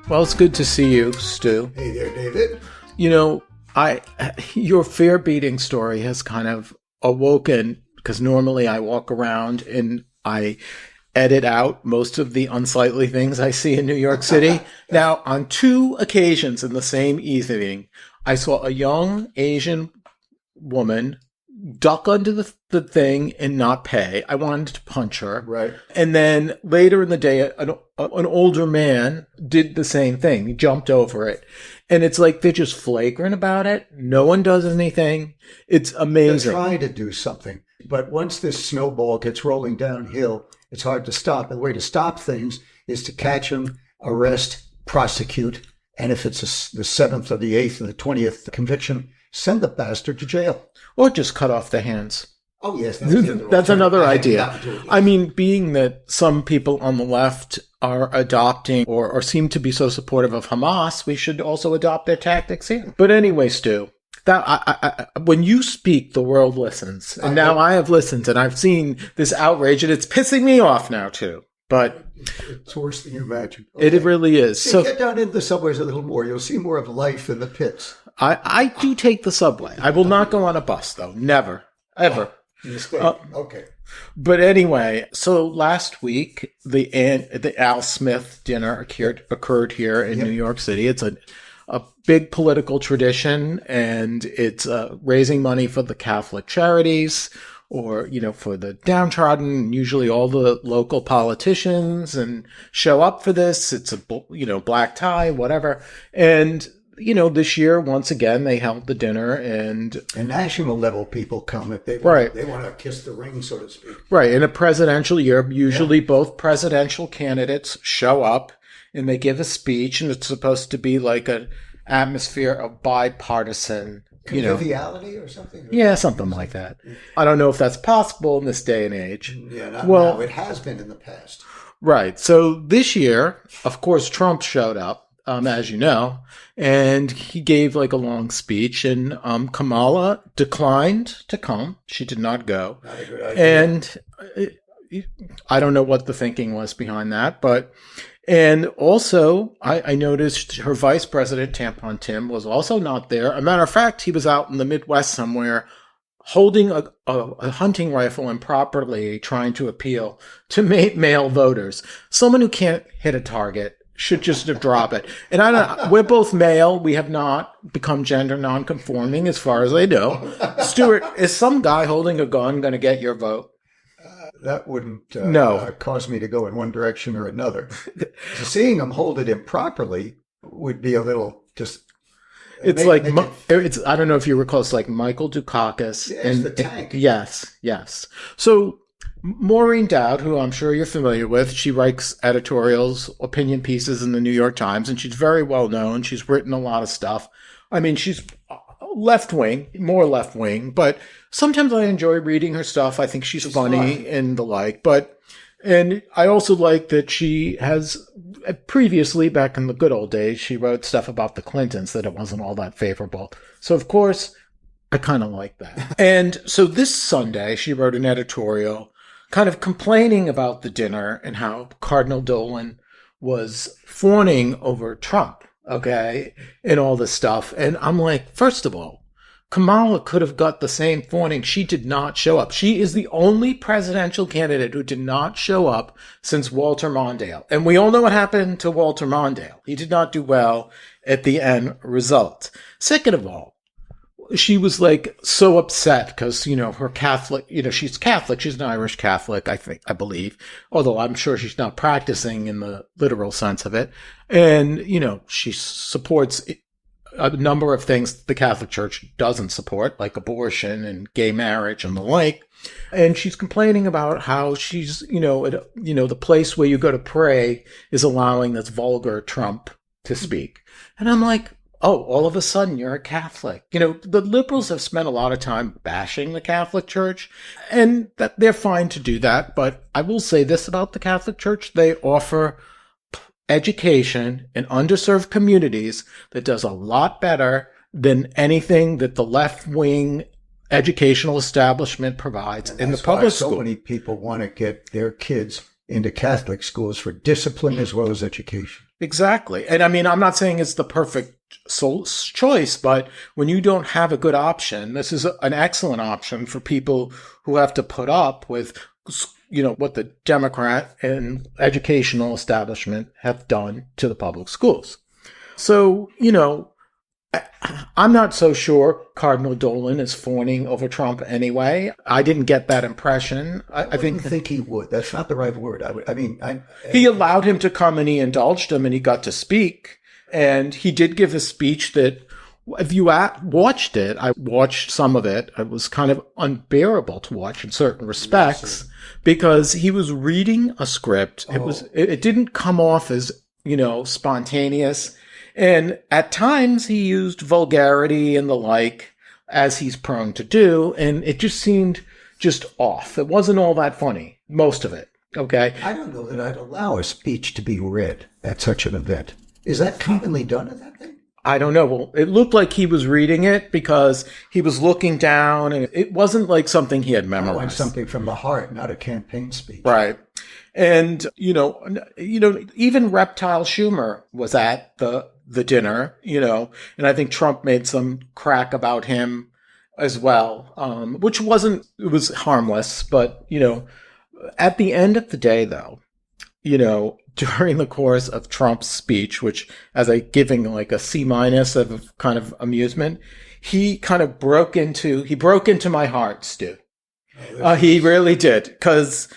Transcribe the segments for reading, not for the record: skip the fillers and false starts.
Well, it's good to see you, Stu. Hey there, David. You know, your fear beating story has kind of awoken, because normally I walk around and I edit out most of the unsightly things I see in New York City. Now, on 2 occasions in the same evening, I saw a young Asian woman duck under the thing and not pay. I wanted to punch her. Right. And then later in the day, an older man did the same thing. He jumped over it. And it's like they're just flagrant about it. No one does anything. It's amazing. They're trying to do something. But once this snowball gets rolling downhill, it's hard to stop. And the way to stop things is to catch them, arrest, prosecute. And if it's the 7th or the 8th or the 20th conviction, send the bastard to jail. Or just cut off the hands. Oh, yes. That's another idea. I mean, being that some people on the left are adopting or seem to be so supportive of Hamas, we should also adopt their tactics here. But anyway, Stu, when you speak, the world listens. And now I have listened, and I've seen this outrage, and it's pissing me off now, too. But it's worse than you imagine. Okay. It really is. So get down into the subways a little more. You'll see more of life in the pits. I do take the subway. I will not go on a bus, though. Never. Ever. Okay. But anyway, so last week, the Al Smith dinner occurred here in New York City. It's a big political tradition, and it's raising money for the Catholic charities or, for the downtrodden. Usually all the local politicians and show up for this. It's a, black tie, whatever. And this year, once again, they held the dinner, and national level people come if they want, they want to kiss the ring, so to speak. Right. In a presidential year, usually both presidential candidates show up and they give a speech, and it's supposed to be like an atmosphere of bipartisan conviviality or something? Yeah, something like that. I don't know if that's possible in this day and age. Yeah, not now. It has been in the past. Right. So this year, of course, Trump showed up. As you know, and he gave like a long speech, and Kamala declined to come. She did not go. Not a good idea. And I don't know what the thinking was behind that, and also I noticed her vice president, Tampon Tim, was also not there. As a matter of fact, he was out in the Midwest somewhere holding a hunting rifle improperly, trying to appeal to male voters. Someone who can't hit a target should just drop it. And we're both male. We have not become gender nonconforming as far as I know. Stuart, is some guy holding a gun going to get your vote? That wouldn't cause me to go in one direction or another. Seeing him hold it improperly would be a little just... I don't know if you recall, it's like Michael Dukakis. And the tank. Yes. So Maureen Dowd, who I'm sure you're familiar with, she writes editorials, opinion pieces in the New York Times, and she's very well known. She's written a lot of stuff. I mean, she's left-wing, more left-wing, but sometimes I enjoy reading her stuff. I think she's funny and the like. And I also like that she has previously, back in the good old days, she wrote stuff about the Clintons that it wasn't all that favorable. So, of course, I kind of like that. And so this Sunday, she wrote an editorial kind of complaining about the dinner and how Cardinal Dolan was fawning over Trump, okay, and all this stuff. And I'm like, first of all, Kamala could have got the same fawning. She did not show up. She is the only presidential candidate who did not show up since Walter Mondale. And we all know what happened to Walter Mondale. He did not do well at the end result. Second of all, she was like so upset because, her Catholic, she's Catholic. She's an Irish Catholic, I believe, although I'm sure she's not practicing in the literal sense of it. And, she supports a number of things the Catholic Church doesn't support, like abortion and gay marriage and the like. And she's complaining about how she's, the place where you go to pray is allowing this vulgar Trump to speak. And I'm like, oh, all of a sudden you're a Catholic. The liberals have spent a lot of time bashing the Catholic Church, and that they're fine to do that. But I will say this about the Catholic Church. They offer education in underserved communities that does a lot better than anything that the left-wing educational establishment provides in the public school. So many people want to get their kids into Catholic schools for discipline as well as education. Exactly. And I mean, I'm not saying it's the perfect choice, but when you don't have a good option, this is an excellent option for people who have to put up with, what the Democrat and educational establishment have done to the public schools. So, I'm not so sure Cardinal Dolan is fawning over Trump anyway. I didn't get that impression. I think he would. That's not the right word. He allowed him to come and he indulged him and he got to speak. And he did give a speech that, if you watched it, I watched some of it. It was kind of unbearable to watch in certain respects because he was reading a script. It didn't come off as, spontaneous. And at times he used vulgarity and the like, as he's prone to do. And it just seemed just off. It wasn't all that funny, most of it. Okay. I don't know that I'd allow a speech to be read at such an event. Is that commonly done at that thing? I don't know. Well, it looked like he was reading it because he was looking down and it wasn't like something he had memorized. Something from the heart, not a campaign speech. Right. And, even Reptile Schumer was at the dinner, and I think Trump made some crack about him as well, which it was harmless. But, at the end of the day, though, during the course of Trump's speech, which as giving like a C- of kind of amusement, he kind of broke into my heart, Stu. He really did. Because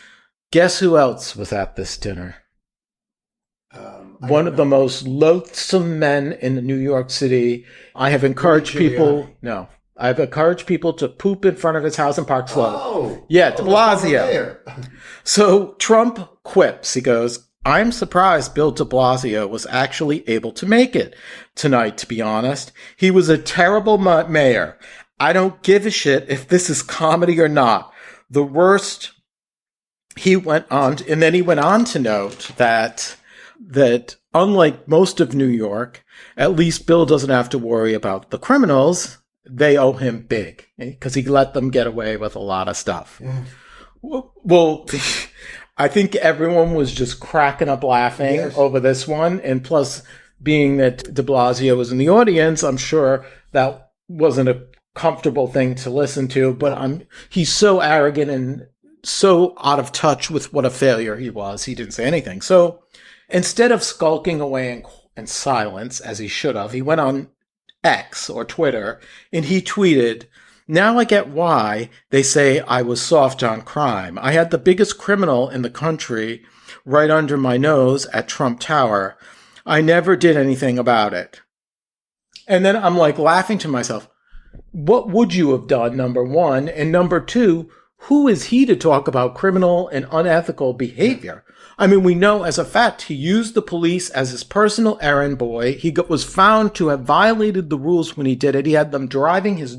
guess who else was at this dinner? One of the most loathsome men in New York City. I've encouraged people to poop in front of his house in Park Slope. DeBlasio. So Trump quips. He goes, "I'm surprised Bill DeBlasio was actually able to make it tonight, to be honest. He was a terrible mayor. I don't give a shit if this is comedy or not. The worst," he went on to note that unlike most of New York, at least Bill doesn't have to worry about the criminals. They owe him big because he let them get away with a lot of stuff. Yeah. Well, I think everyone was just cracking up laughing over this one. And plus, being that de Blasio was in the audience, I'm sure that wasn't a comfortable thing to listen to. But he's so arrogant and so out of touch with what a failure he was. He didn't say anything. So instead of skulking away in silence, as he should have, he went on X or Twitter and he tweeted, "Now I get why they say I was soft on crime. I had the biggest criminal in the country right under my nose at Trump Tower. I never did anything about it." And then I'm like laughing to myself. What would you have done, number one? And number two, who is he to talk about criminal and unethical behavior? I mean, we know as a fact he used the police as his personal errand boy. He was found to have violated the rules when he did it. He had them driving his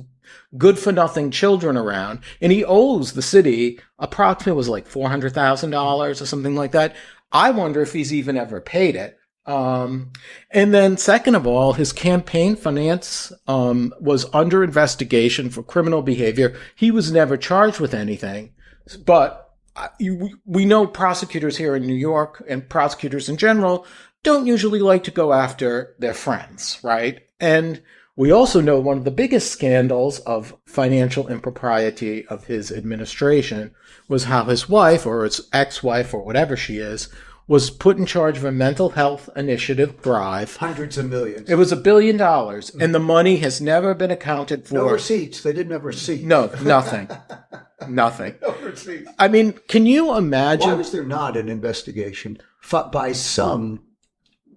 good-for-nothing children around, and he owes the city approximately was like $400,000 or something like that. I wonder if he's even ever paid it. And then second of all, his campaign finance was under investigation for criminal behavior. He was never charged with anything, but we know prosecutors here in New York and prosecutors in general don't usually like to go after their friends, right? And we also know one of the biggest scandals of financial impropriety of his administration was how his wife, or his ex-wife, or whatever she is, was put in charge of a mental health initiative drive. Hundreds of millions. It was $1 billion, and the money has never been accounted for. No receipts. They didn't have receipts. No, nothing. Nothing. No receipts. I mean, can you imagine? Why was there not an investigation by some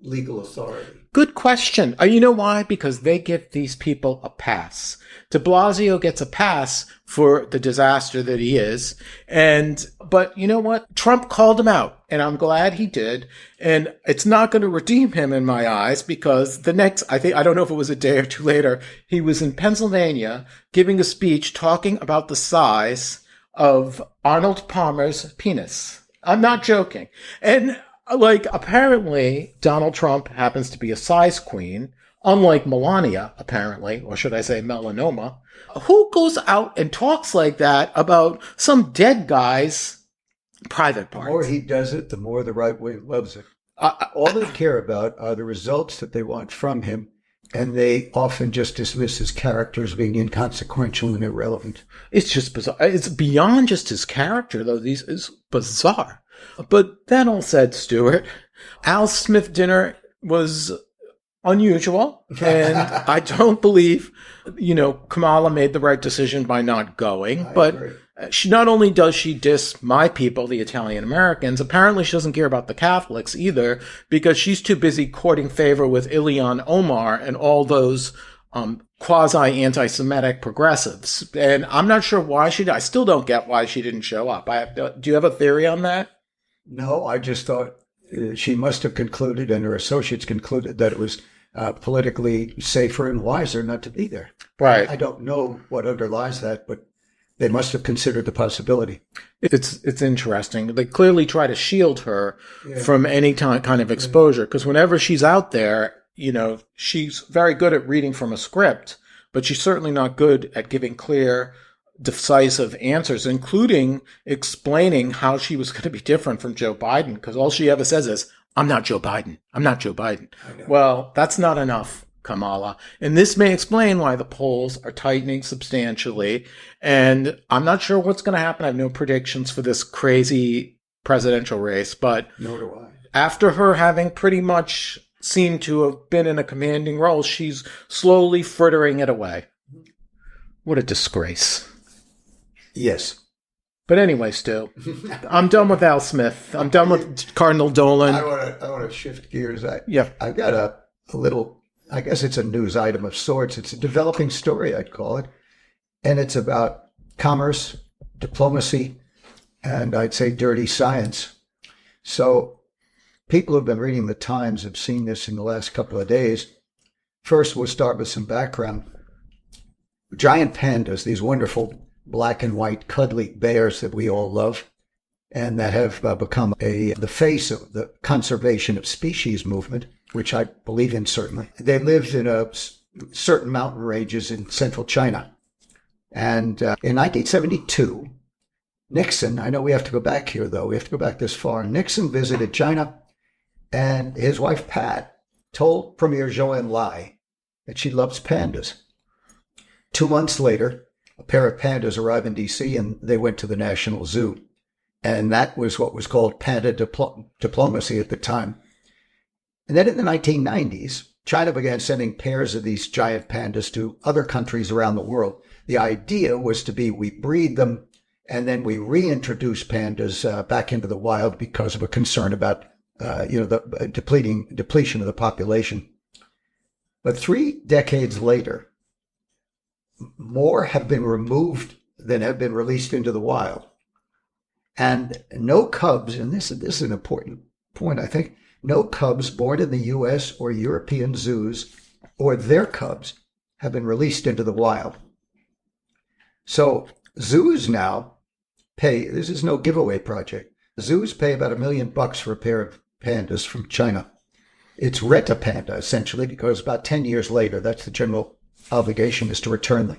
legal authority? Good question. You know why? Because they give these people a pass. De Blasio gets a pass for the disaster that he is. But you know what? Trump called him out, and I'm glad he did. And it's not going to redeem him in my eyes because I don't know if it was a day or two later, he was in Pennsylvania giving a speech talking about the size of Arnold Palmer's penis. I'm not joking. And apparently, Donald Trump happens to be a size queen, unlike Melania, apparently, or should I say melanoma. Who goes out and talks like that about some dead guy's private The more parts. he does it, the more the right wing loves it. All they care about are the results that they want from him, and they often just dismiss his character as being inconsequential and irrelevant. It's just bizarre. It's beyond just his character, though. These is bizarre. But that all said, Stuart, Al Smith dinner was unusual, and I don't believe, Kamala made the right decision by not going. But agree. she not only does she diss my people, the Italian Americans, apparently she doesn't care about the Catholics either, because she's too busy courting favor with Ilhan Omar and all those quasi-anti-Semitic progressives. And I'm not sure why I still don't get why she didn't show up. Do you have a theory on that? No, I just thought she must have concluded, and her associates concluded, that it was politically safer and wiser not to be there. Right. I don't know what underlies that, but they must have considered the possibility. It's interesting. They clearly try to shield her from any kind of exposure, because whenever she's out there, she's very good at reading from a script, but she's certainly not good at giving clear, decisive answers, including explaining how she was going to be different from Joe Biden, because all she ever says is, I'm not Joe Biden. I'm not Joe Biden. Well, that's not enough, Kamala. And this may explain why the polls are tightening substantially. And I'm not sure what's going to happen. I have no predictions for this crazy presidential race. But Nor do I. After her having pretty much seemed to have been in a commanding role, she's slowly frittering it away. What a disgrace. Yes. But anyway, Stu, I'm done with Al Smith. I'm done with Cardinal Dolan. I want to shift gears. Yeah. I've got a little, I guess it's a news item of sorts. It's a developing story, I'd call it. And it's about commerce, diplomacy, and I'd say dirty science. So people who've been reading the Times have seen this in the last couple of days. First, we'll start with some background. Giant pandas, these wonderful black and white cuddly bears that we all love and that have become the face of the conservation of species movement, which I believe in certainly. They lived in certain mountain ranges in central China. And in 1972, Nixon, I know we have to go back here though, we have to go back this far. Nixon visited China, and his wife Pat told Premier Zhou Enlai that she loves pandas. 2 months later, a pair of pandas arrived in D.C. and they went to the National Zoo. And that was what was called panda diplomacy at the time. And then in the 1990s, China began sending pairs of these giant pandas to other countries around the world. The idea was to be we breed them and then we reintroduce pandas back into the wild because of a concern about the depletion of the population. But 3 decades later, more have been removed than have been released into the wild. And no cubs, and this is an important point, I think, no cubs born in the U.S. or European zoos or their cubs have been released into the wild. So zoos now pay, this is no giveaway project, zoos pay about $1 million for a pair of pandas from China. It's rent a panda, essentially, because about 10 years later, that's the general obligation is to return them.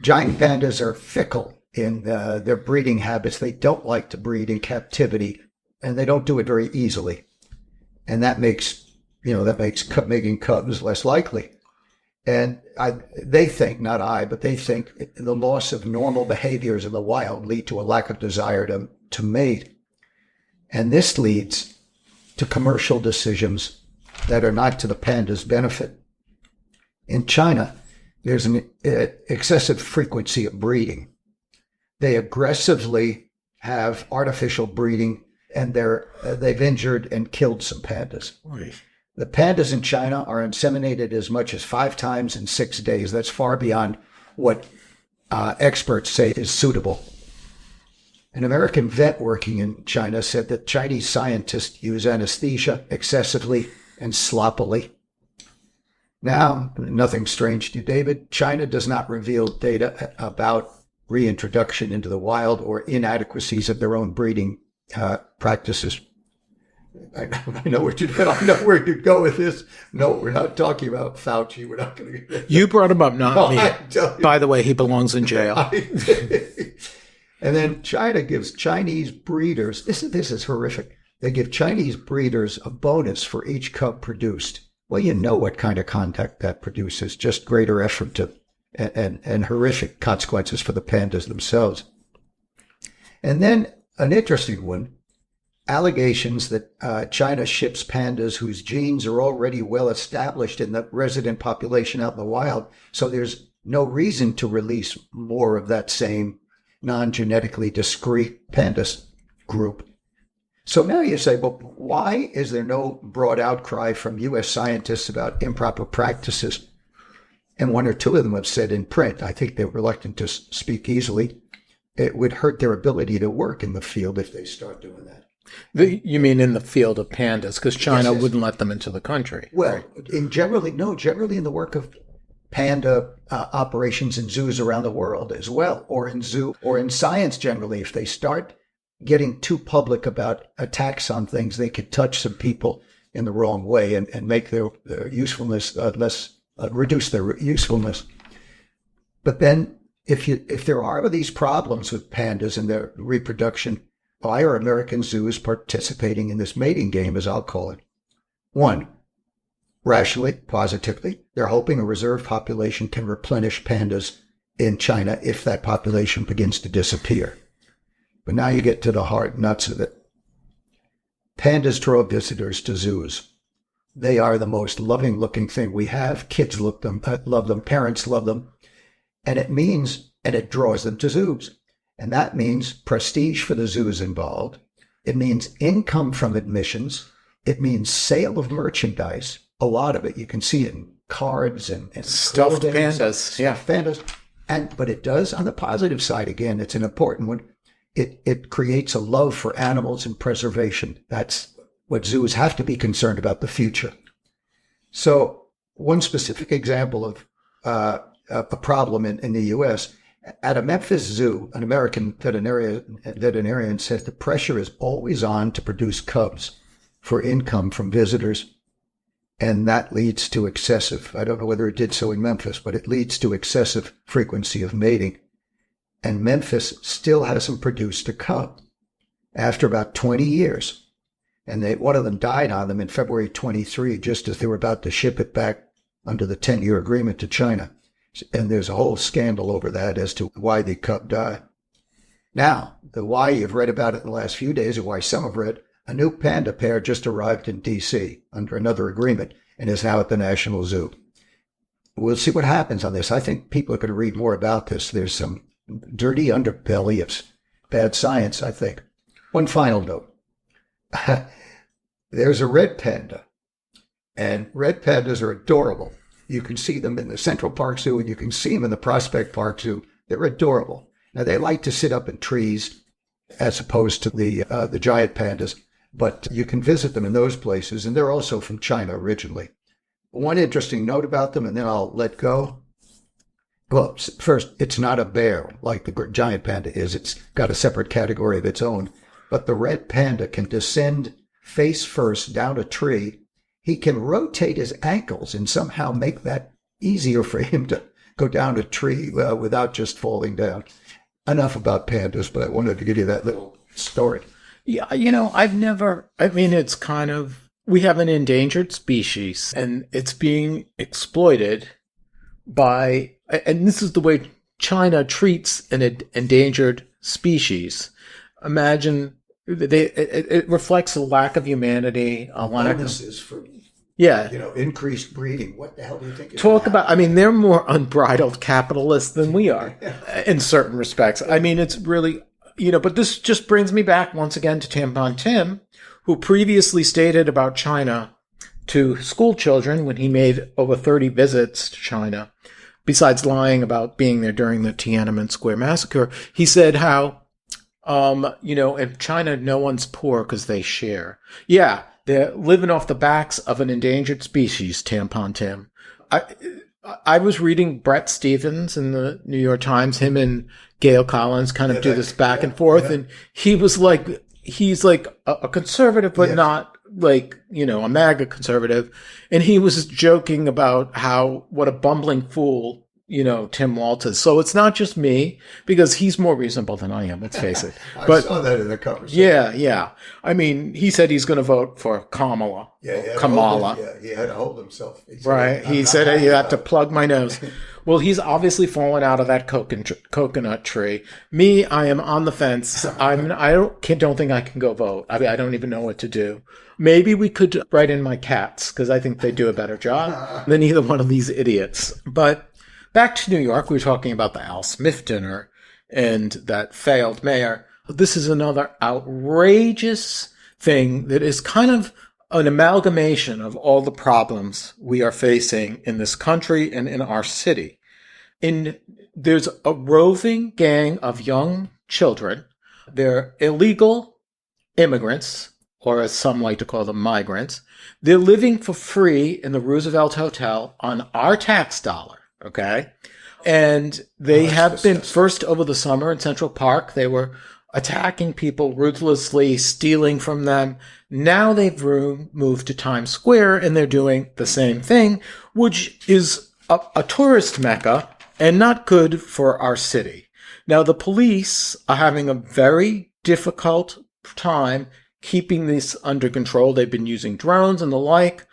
Giant pandas are fickle in their breeding habits. They don't like to breed in captivity, and they don't do it very easily. And that makes making cubs less likely. And they think, not I, but they think the loss of normal behaviors in the wild lead to a lack of desire to mate. And this leads to commercial decisions that are not to the panda's benefit. In China, there's an excessive frequency of breeding. They aggressively have artificial breeding, and they've injured and killed some pandas. Oy. The pandas in China are inseminated as much as 5 times in 6 days. That's far beyond what experts say is suitable. An American vet working in China said that Chinese scientists use anesthesia excessively and sloppily. Now, nothing strange to you, David. China does not reveal data about reintroduction into the wild or inadequacies of their own breeding practices. I know where you'd go with this. No, we're not talking about Fauci. We're not going to. You brought him up, not me. By the way, he belongs in jail. And then China gives Chinese breeders, this is horrific. They give Chinese breeders a bonus for each cub produced. Well, you know what kind of contact that produces, just greater effort to, and horrific consequences for the pandas themselves. And then an interesting one, allegations that China ships pandas whose genes are already well established in the resident population out in the wild, so there's no reason to release more of that same non-genetically discrete pandas group. So now you say, well, why is there no broad outcry from U.S. scientists about improper practices? And one or two of them have said in print, I think they're reluctant to speak easily, it would hurt their ability to work in the field if they start doing that. You mean in the field of pandas? Because China Yes. wouldn't let them into the country. Well, generally in the work of panda operations in zoos around the world as well, or in science generally. If they start getting too public about attacks on things, they could touch some people in the wrong way and make their usefulness reduce their usefulness. But then if there are these problems with pandas and their reproduction, why are American zoos participating in this mating game, as I'll call it? One, rationally, positively, they're hoping a reserve population can replenish pandas in China if that population begins to disappear. But now you get to the hard nuts of it. Pandas draw visitors to zoos. They are the most loving-looking thing we have. Kids love them, parents love them. And it draws them to zoos. And that means prestige for the zoos involved. It means income from admissions. It means sale of merchandise. A lot of it. You can see it in cards and Stuffed clothing, pandas. Yeah. pandas. But it does, on the positive side, again, it's an important one. It creates a love for animals and preservation. That's what zoos have to be concerned about, the future. So one specific example of a problem in the U.S., at a Memphis zoo, an American veterinarian said the pressure is always on to produce cubs for income from visitors. And that leads to excessive, I don't know whether it did so in Memphis, but it leads to excessive frequency of mating. And Memphis still hasn't produced a cub after about 20 years. And one of them died on them in February 23, just as they were about to ship it back under the 10-year agreement to China. And there's a whole scandal over that as to why the cub died. Now, the why you've read about it in the last few days, or why some have read, a new panda pair just arrived in D.C. under another agreement and is now at the National Zoo. We'll see what happens on this. I think people are going to read more about this. There's some dirty underbelly of bad science, I think. One final note. There's a red panda, and red pandas are adorable. You can see them in the Central Park Zoo, and you can see them in the Prospect Park Zoo. They're adorable. Now, they like to sit up in trees as opposed to the giant pandas, but you can visit them in those places, and they're also from China originally. One interesting note about them, and then I'll let go. Well, first, it's not a bear like the giant panda is. It's got a separate category of its own. But the red panda can descend face first down a tree. He can rotate his ankles and somehow make that easier for him to go down a tree without just falling down. Enough about pandas, but I wanted to give you that little story. Yeah, it's kind of, we have an endangered species and it's being exploited by, and this is the way China treats an endangered species. Imagine, it reflects a lack of humanity, a lack Bonuses for increased breeding. What the hell do you think? They're more unbridled capitalists than we are in certain respects. It's really, but this just brings me back once again to Tampon Tim, who previously stated about China to school children when he made over 30 visits to China, besides lying about being there during the Tiananmen Square massacre. He said how, in China, no one's poor because they share. Yeah, they're living off the backs of an endangered species, Tampon Tim. I was reading Brett Stevens in the New York Times. Him and Gail Collins kind of do this back and forth. And he's like a conservative, but not like, a MAGA conservative. And he was joking about what a bumbling fool, Tim Waltz. So it's not just me, because he's more reasonable than I am, let's face it. I saw that in the conversation. Yeah. I mean, he said he's going to vote for Kamala. Kamala. He had to hold himself. He said you have to plug my nose. Well, he's obviously fallen out of that coconut tree. Me, I am on the fence. I don't think I can go vote. I mean, I don't even know what to do. Maybe we could write in my cats, because I think they do a better job than either one of these idiots. But back to New York, we were talking about the Al Smith dinner and that failed mayor. This is another outrageous thing that is kind of an amalgamation of all the problems we are facing in this country and in our city. There's a roving gang of young children. They're illegal immigrants, or as some like to call them, migrants. They're living for free in the Roosevelt Hotel on our tax dollar, okay? And they have been, first over the summer in Central Park, they were attacking people ruthlessly, stealing from them. Now they've moved to Times Square, and they're doing the same thing, which is a tourist mecca and not good for our city. Now, the police are having a very difficult time keeping this under control. They've been using drones and the like,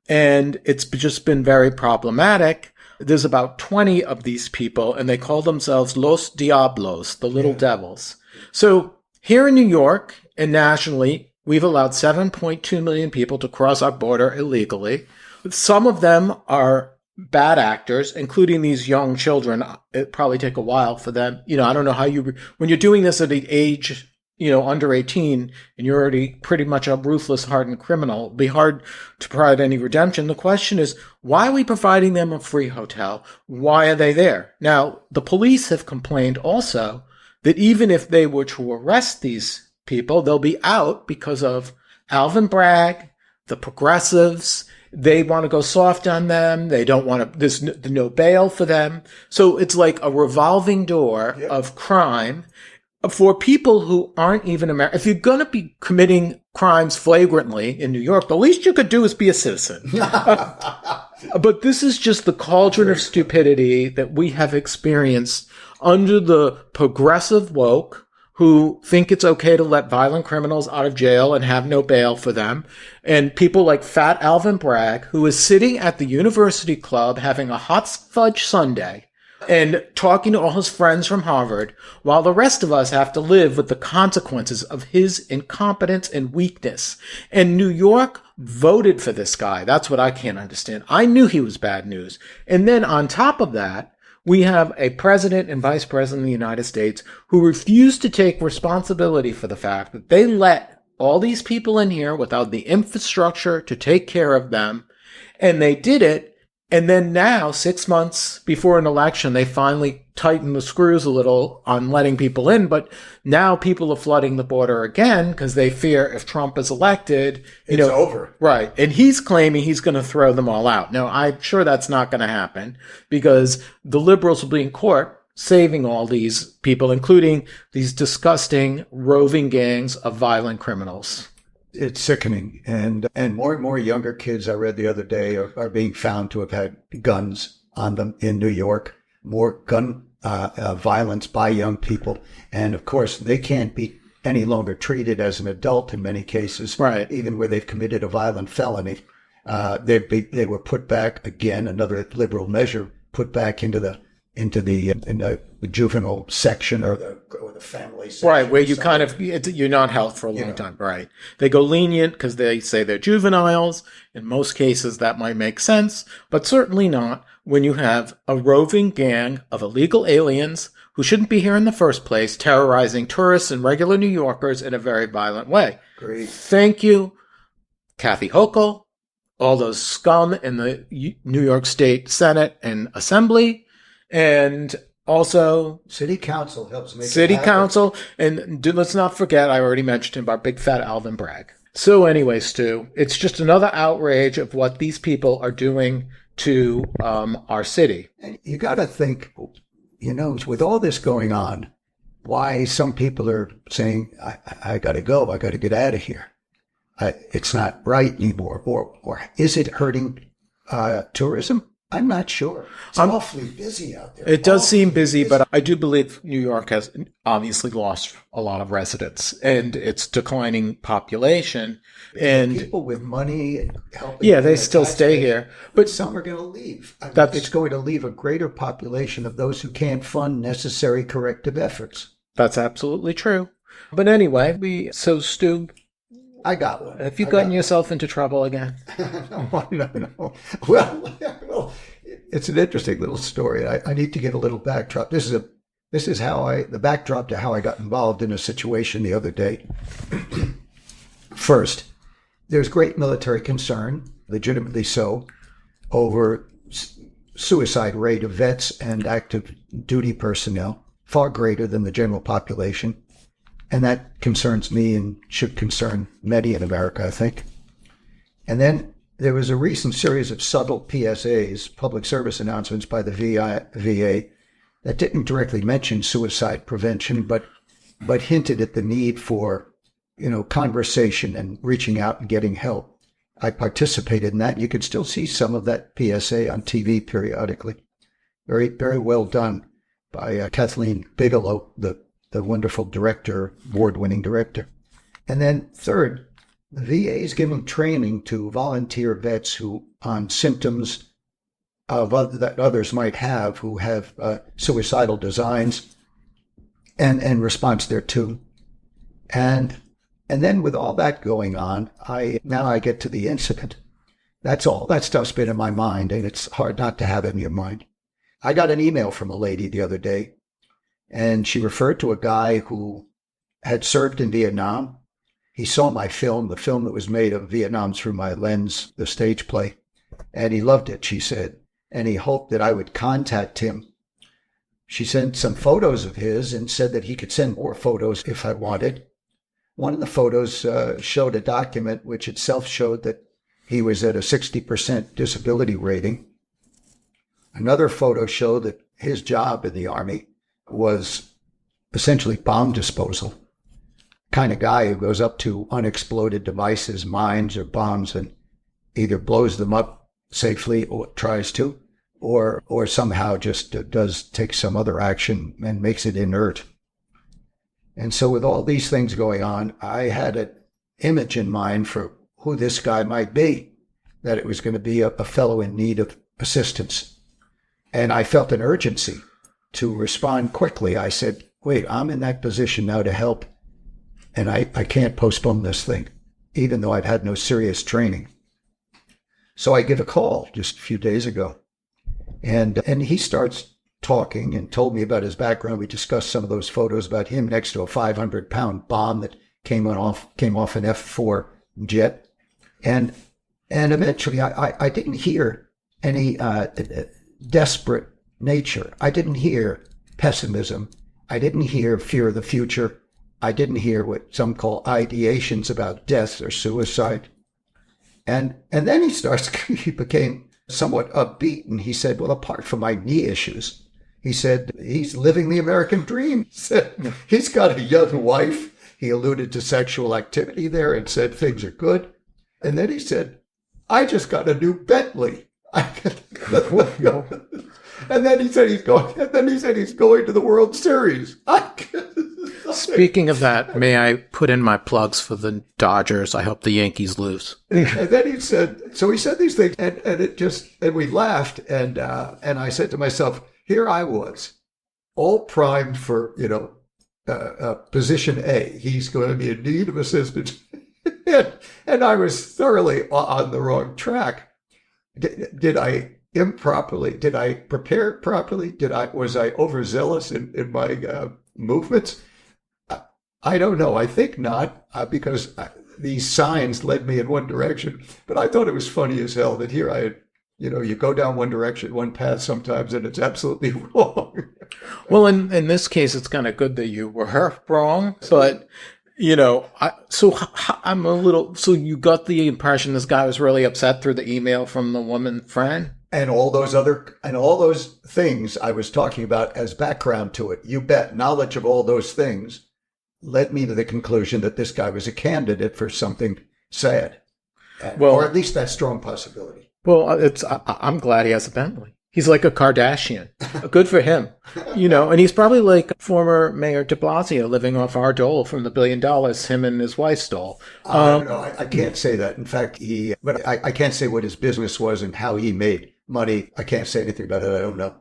and it's just been very problematic. There's about 20 of these people, and they call themselves Los Diablos, the little devils. So here in New York and nationally, we've allowed 7.2 million people to cross our border illegally. Some of them are bad actors, including these young children. It probably take a while for them. I don't know how when you're doing this at the age, under 18, and you're already pretty much a ruthless, hardened criminal, it'd be hard to provide any redemption. The question is, why are we providing them a free hotel? Why are they there? Now, the police have complained also that even if they were to arrest these people, they'll be out because of Alvin Bragg, the progressives. They want to go soft on them. They don't want to, there's no bail for them. So it's like a revolving door of crime for people who aren't even American. If you're going to be committing crimes flagrantly in New York, the least you could do is be a citizen. But this is just the cauldron of stupidity that we have experienced under the progressive woke who think it's okay to let violent criminals out of jail and have no bail for them. And people like Fat Alvin Bragg, who is sitting at the University Club having a hot fudge sundae and talking to all his friends from Harvard, while the rest of us have to live with the consequences of his incompetence and weakness. And New York voted for this guy. That's what I can't understand. I knew he was bad news. And then on top of that, we have a president and vice president of the United States who refuse to take responsibility for the fact that they let all these people in here without the infrastructure to take care of them. And they did it. And then now, 6 months before an election, they finally tightened the screws a little on letting people in. But now people are flooding the border again because they fear if Trump is elected, it's over. Right. And he's claiming he's going to throw them all out. Now, I'm sure that's not going to happen because the liberals will be in court saving all these people, including these disgusting roving gangs of violent criminals. It's sickening. And more and more younger kids, I read the other day, are being found to have had guns on them in New York. More gun violence by young people. And of course, they can't be any longer treated as an adult in many cases, right? Even where they've committed a violent felony. They were put back again, another liberal measure, put back into the juvenile section or the family section. Right, where you kind of, you're not held for a long time. Right. They go lenient because they say they're juveniles. In most cases, that might make sense, but certainly not when you have a roving gang of illegal aliens who shouldn't be here in the first place, terrorizing tourists and regular New Yorkers in a very violent way. Great. Thank you, Kathy Hochul, all those scum in the New York State Senate and Assembly, and also City Council helps make City Council. And let's not forget, I already mentioned him, our big fat Alvin Bragg. So anyway, Stu, it's just another outrage of what these people are doing to our city. And you got to think, with all this going on, why some people are saying, I got to go, I got to get out of here. It's not right anymore. Or is it hurting tourism? I'm not sure. It's awfully busy out there. It does seem busy, but I do believe New York has obviously lost a lot of residents and its declining population. And people with money and helping. Yeah, they still stay here. But some are going to leave. It's going to leave a greater population of those who can't fund necessary corrective efforts. That's absolutely true. But anyway, so Stu, I got one. Have you gotten yourself into trouble again? No. Well, it's an interesting little story. I need to give a little backdrop. This is the backdrop to how I got involved in a situation the other day. First, there's great military concern, legitimately so, over suicide rate of vets and active duty personnel, far greater than the general population. And that concerns me and should concern many in America, I think. And then there was a recent series of subtle PSAs, public service announcements by the VA, that didn't directly mention suicide prevention, but hinted at the need for, conversation and reaching out and getting help. I participated in that. You could still see some of that PSA on TV periodically. Very, very well done by Kathleen Bigelow, the wonderful director, award-winning director. And then third, the VA is giving training to volunteer vets who, on symptoms that others might have, who have suicidal designs and response thereto. And then with all that going on, now I get to the incident. That's all. That stuff's been in my mind, and it's hard not to have it in your mind. I got an email from a lady the other day, and she referred to a guy who had served in Vietnam. He saw my film, the film that was made of Vietnam through my lens, the stage play, and he loved it, she said, and he hoped that I would contact him. She sent some photos of his and said that he could send more photos if I wanted. One of the photos showed a document which itself showed that he was at a 60% disability rating. Another photo showed that his job in the Army was essentially bomb disposal. Kind of guy who goes up to unexploded devices, mines or bombs, and either blows them up safely or tries to, or somehow just does take some other action and makes it inert. And so with all these things going on, I had an image in mind for who this guy might be, that it was going to be a fellow in need of assistance. And I felt an urgency to respond quickly. I said, wait, I'm in that position now to help, and I can't postpone this thing, even though I've had no serious training. So I get a call just a few days ago, and he starts talking and told me about his background. We discussed some of those photos about him next to a 500-pound bomb that came off an F-4 jet. And eventually I didn't hear any desperate nature. I didn't hear pessimism. I didn't hear fear of the future. I didn't hear what some call ideations about death or suicide. And then he became somewhat upbeat, and he said, well, apart from my knee issues, he said, he's living the American dream. He said, he's got a young wife. He alluded to sexual activity there and said things are good. And then he said, I just got a new Bentley. And then he said he's going to the World Series. Speaking of that, may I put in my plugs for the Dodgers? I hope the Yankees lose. And then he said these things, and we laughed, and I said to myself, here I was, all primed for, position A. He's going to be in need of assistance. and I was thoroughly on the wrong track. Did I improperly? Did I prepare properly? Was I overzealous in my movements? I don't know. I think not, because these signs led me in one direction. But I thought it was funny as hell that here I had, you go down one direction, one path sometimes, and it's absolutely wrong. Well, in this case, it's kind of good that you were wrong. But, I'm a little, so you got the impression this guy was really upset through the email from the woman friend? And all those things I was talking about as background to it. You bet. Knowledge of all those things led me to the conclusion that this guy was a candidate for something sad. Or at least that strong possibility. Well, I'm glad he has a Bentley. He's like a Kardashian. Good for him. And he's probably like former Mayor DeBlasio living off our dole from the $1 billion him and his wife stole. No, I can't say that. In fact, but I can't say what his business was and how he made money. I can't say anything about it. I don't know.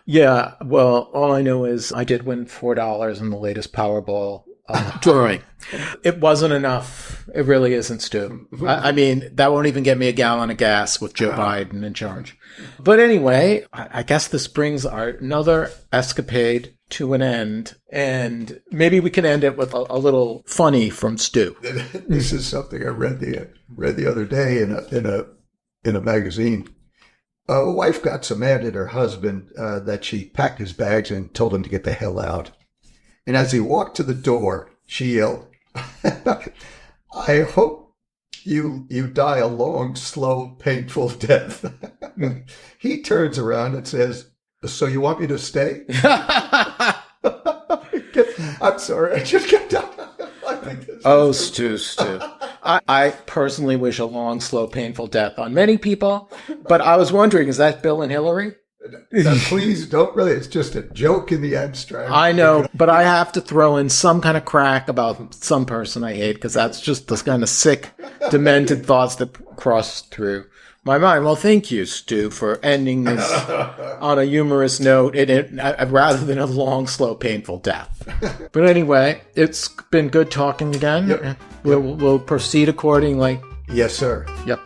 Yeah, well, all I know is I did win $4 in the latest Powerball drawing. It wasn't enough. It really isn't, Stu. I mean, that won't even get me a gallon of gas with Joe Biden in charge. But anyway, I guess this brings another escapade to an end, and maybe we can end it with a little funny from Stu. This is something I read the other day in a magazine. A wife got so mad at her husband that she packed his bags and told him to get the hell out. And as he walked to the door, she yelled, "I hope you die a long, slow, painful death." He turns around and says, "So you want me to stay?" I'm sorry, I just kept on. Stu. I personally wish a long, slow, painful death on many people, but I was wondering, is that Bill and Hillary? Please don't really. It's just a joke in the abstract. I know, but I have to throw in some kind of crack about some person I hate, because that's just the kind of sick, demented thoughts that cross through my mind. Well, thank you, Stu, for ending this on a humorous note, rather than a long, slow, painful death. But anyway, it's been good talking again. Yep. We'll proceed accordingly. Yes, sir. Yep.